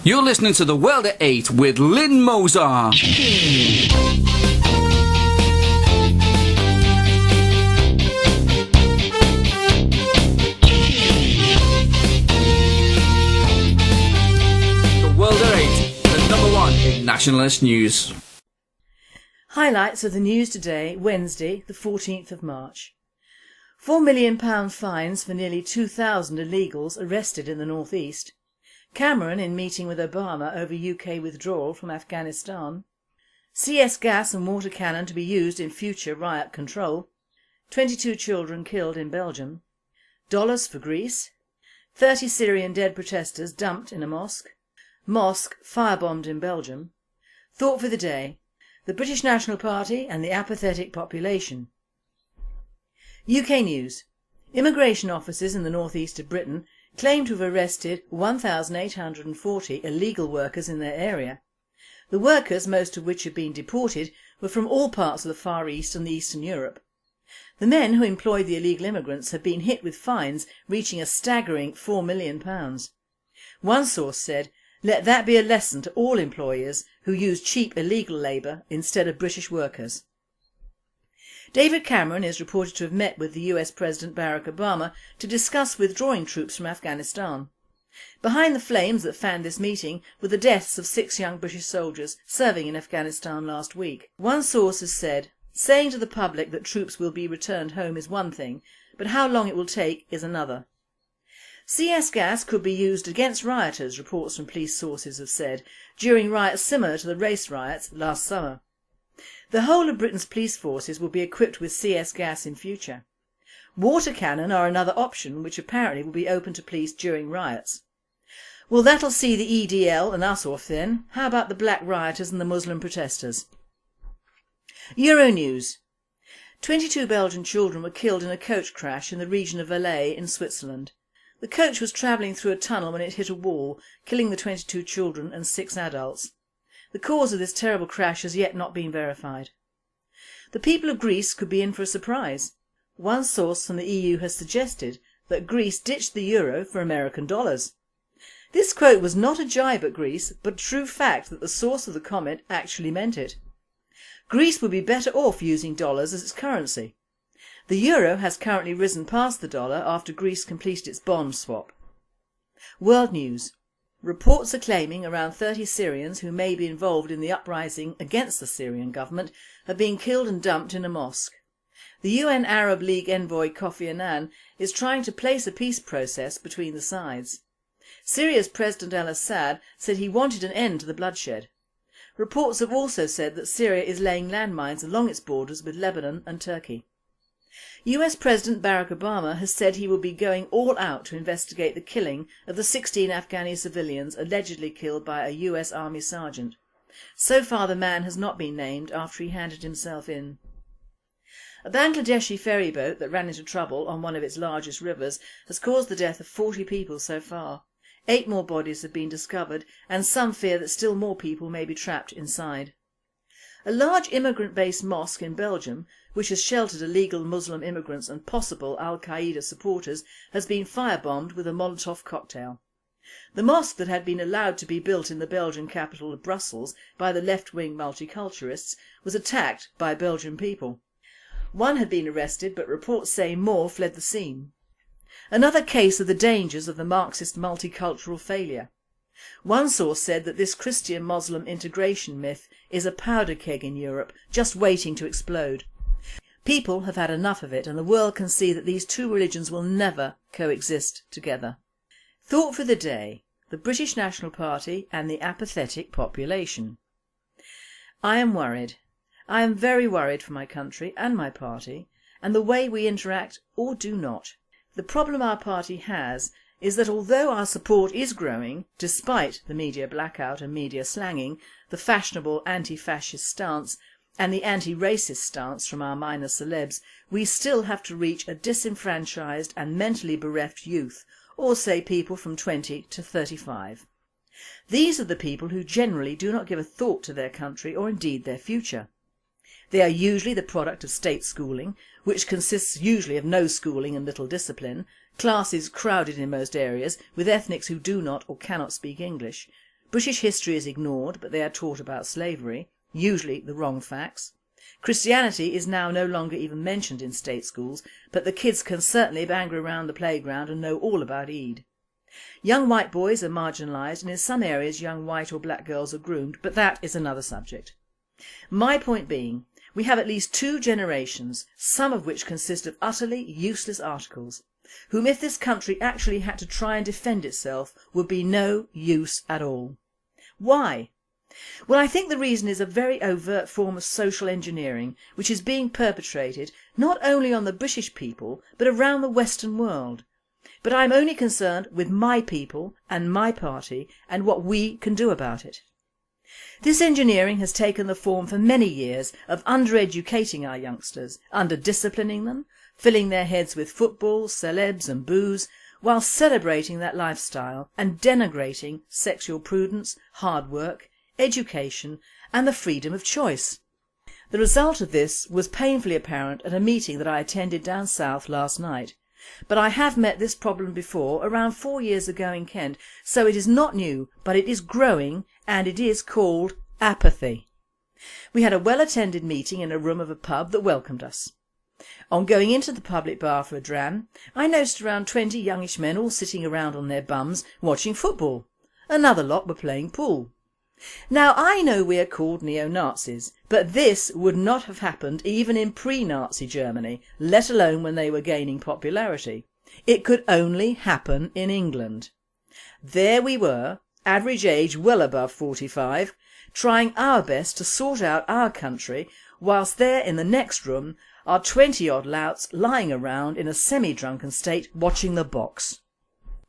You're listening to The World at 8 with Lynn Moser. The World at 8, the number one in nationalist news. Highlights of the news today, Wednesday, the 14th of March. £4 million fines for nearly 2,000 illegals arrested in the North East. Cameron in meeting with Obama over UK withdrawal from Afghanistan. CS gas and water cannon to be used in future riot control. 22 children killed in Belgium. Dollars for Greece. 30 Syrian dead protesters dumped in a mosque. Mosque firebombed in Belgium. Thought for the day: the British National Party and the apathetic population. UK news. Immigration officers in the northeast of Britain claim to have arrested 1,840 illegal workers in their area. The workers, most of which had been deported, were from all parts of the Far East and Eastern Europe. The men who employed the illegal immigrants have been hit with fines reaching a staggering £4 million. One source said, "Let that be a lesson to all employers who use cheap illegal labour instead of British workers." David Cameron is reported to have met with the US President Barack Obama to discuss withdrawing troops from Afghanistan. Behind the flames that fanned this meeting were the deaths of 6 young British soldiers serving in Afghanistan last week. One source has said, "Saying to the public that troops will be returned home is one thing, but how long it will take is another." CS gas could be used against rioters, reports from police sources have said, during riots similar to the race riots last summer. The whole of Britain's police forces will be equipped with CS gas in future. Water cannon are another option which apparently will be open to police during riots. Well, that'll see the EDL and us off then. How about the black rioters and the Muslim protesters? Euronews. 22 Belgian children were killed in a coach crash in the region of Valais in Switzerland. The coach was travelling through a tunnel when it hit a wall, killing the 22 children and 6 adults. The cause of this terrible crash has yet not been verified. The people of Greece could be in for a surprise. One source from the EU has suggested that Greece ditched the euro for American dollars. This quote was not a jibe at Greece, but a true fact that the source of the comment actually meant it. Greece would be better off using dollars as its currency. The euro has currently risen past the dollar after Greece completed its bond swap. World news. Reports are claiming around 30 Syrians who may be involved in the uprising against the Syrian government have been killed and dumped in a mosque. The UN Arab League envoy Kofi Annan is trying to place a peace process between the sides. Syria's President al-Assad said he wanted an end to the bloodshed. Reports have also said that Syria is laying landmines along its borders with Lebanon and Turkey. US President Barack Obama has said he will be going all out to investigate the killing of the 16 Afghani civilians allegedly killed by a US Army sergeant. So far the man has not been named after he handed himself in. A Bangladeshi ferry boat that ran into trouble on one of its largest rivers has caused the death of 40 people so far. 8 more bodies have been discovered and some fear that still more people may be trapped inside. A large immigrant-based mosque in Belgium, which has sheltered illegal Muslim immigrants and possible al-Qaeda supporters, has been firebombed with a Molotov cocktail. The mosque that had been allowed to be built in the Belgian capital of Brussels by the left-wing multiculturalists was attacked by Belgian people. One had been arrested, but reports say more fled the scene. Another case of the dangers of the Marxist multicultural failure. One source said that this Christian-Muslim integration myth is a powder keg in Europe, just waiting to explode. People have had enough of it and the world can see that these two religions will never coexist together. Thought for the day: the British National Party and the apathetic population. I am worried. I am very worried for my country and my party and the way we interact or do not. The problem our party has is that although our support is growing, despite the media blackout and media slanging, the fashionable anti-fascist stance and the anti-racist stance from our minor celebs, we still have to reach a disenfranchised and mentally bereft youth, or say people from 20 to 35. These are the people who generally do not give a thought to their country or indeed their future. They are usually the product of state schooling, which consists usually of no schooling and little discipline, classes crowded in most areas with ethnics who do not or cannot speak English, British history is ignored, but they are taught about slavery, usually the wrong facts. Christianity is now no longer even mentioned in state schools, but the kids can certainly bang around the playground and know all about Eid. Young white boys are marginalised, and in some areas young white or black girls are groomed, but that is another subject. My point being, we have at least 2 generations, some of which consist of utterly useless articles, whom if this country actually had to try and defend itself would be no use at all. Why? Well, I think the reason is a very overt form of social engineering which is being perpetrated not only on the British people but around the Western world. But I am only concerned with my people and my party and what we can do about it. This engineering has taken the form for many years of undereducating our youngsters, under-disciplining them, filling their heads with football, celebs and booze, while celebrating that lifestyle and denigrating sexual prudence, hard work, education and the freedom of choice. The result of this was painfully apparent at a meeting that I attended down south last night. But I have met this problem before around 4 years ago in Kent, so it is not new, but it is growing and it is called apathy. We had a well-attended meeting in a room of a pub that welcomed us. On going into the public bar for a dram, I noticed around 20 youngish men all sitting around on their bums watching football. Another lot were playing pool. Now I know we are called neo-Nazis, but this would not have happened even in pre-Nazi Germany, let alone when they were gaining popularity. It could only happen in England. There we were, average age well above 45, trying our best to sort out our country, whilst there in the next room are 20-odd louts lying around in a semi-drunken state watching the box.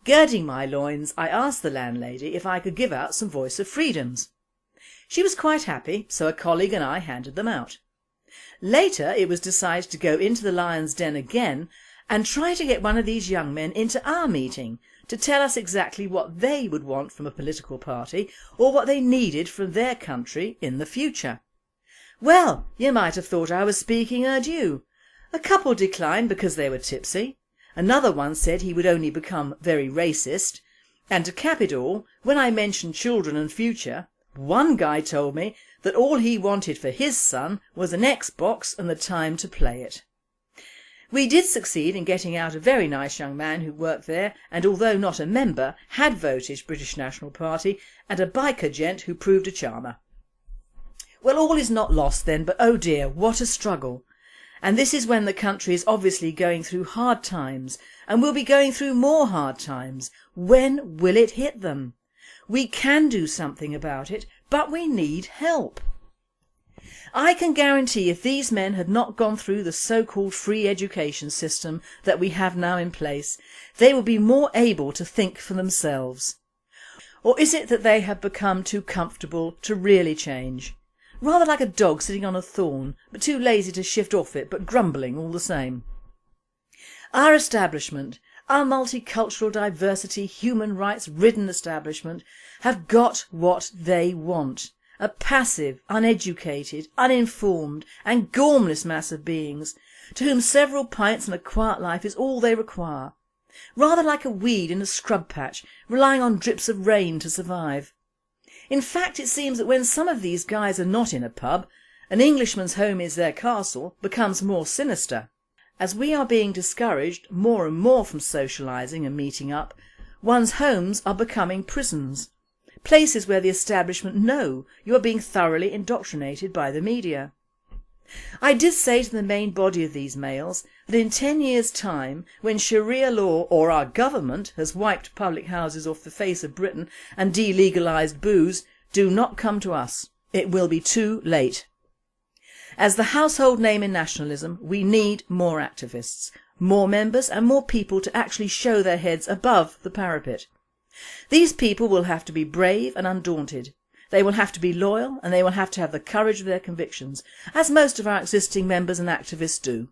Girding my loins, I asked the landlady if I could give out some voice of freedoms. She was quite happy, so a colleague and I handed them out. Later it was decided to go into the lion's den again and try to get one of these young men into our meeting to tell us exactly what they would want from a political party or what they needed from their country in the future. Well, you might have thought I was speaking Urdu. A couple declined because they were tipsy. Another one said he would only become very racist, and to cap it all, when I mentioned children and future, one guy told me that all he wanted for his son was an Xbox and the time to play it. We did succeed in getting out a very nice young man who worked there and, although not a member, had voted British National Party, and a biker gent who proved a charmer. Well, all is not lost then, but oh dear, what a struggle. And this is when the country is obviously going through hard times and will be going through more hard times. When will it hit them? We can do something about it, but we need help. I can guarantee if these men had not gone through the so-called free education system that we have now in place, they would be more able to think for themselves. Or is it that they have become too comfortable to really change? Rather like a dog sitting on a thorn, but too lazy to shift off it, but grumbling all the same. Our establishment, our multicultural diversity, human rights ridden establishment, have got what they want. A passive, uneducated, uninformed and gormless mass of beings, to whom several pints and a quiet life is all they require. Rather like a weed in a scrub patch, relying on drips of rain to survive. In fact, it seems that when some of these guys are not in a pub, an Englishman's home is their castle, becomes more sinister. As we are being discouraged more and more from socialising and meeting up, one's homes are becoming prisons. Places where the establishment know you are being thoroughly indoctrinated by the media. I did say to the main body of these males that in 10 years' time, when Sharia law or our government has wiped public houses off the face of Britain and delegalised booze, do not come to us. It will be too late. As the household name in nationalism, we need more activists, more members and more people to actually show their heads above the parapet. These people will have to be brave and undaunted. They will have to be loyal and they will have to have the courage of their convictions, as most of our existing members and activists do.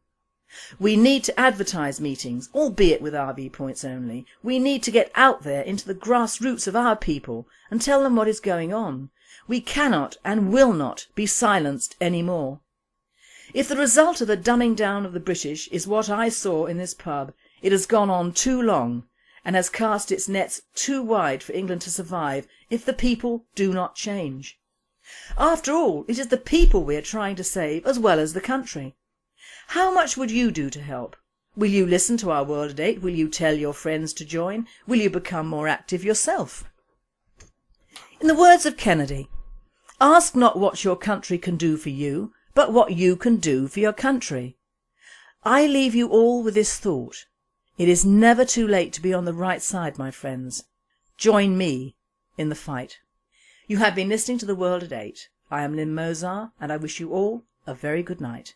We need to advertise meetings, albeit with our viewpoints only. We need to get out there into the grassroots of our people and tell them what is going on. We cannot and will not be silenced anymore. If the result of the dumbing down of the British is what I saw in this pub, it has gone on too long, and has cast its nets too wide for England to survive if the people do not change. After all, it is the people we are trying to save as well as the country. How much would you do to help? Will you listen to our World at 8? Will you tell your friends to join? Will you become more active yourself? In the words of Kennedy, ask not what your country can do for you, but what you can do for your country. I leave you all with this thought. It is never too late to be on the right side, my friends. Join me in the fight. You have been listening to The World at 8. I am Lynn Mozar and I wish you all a very good night.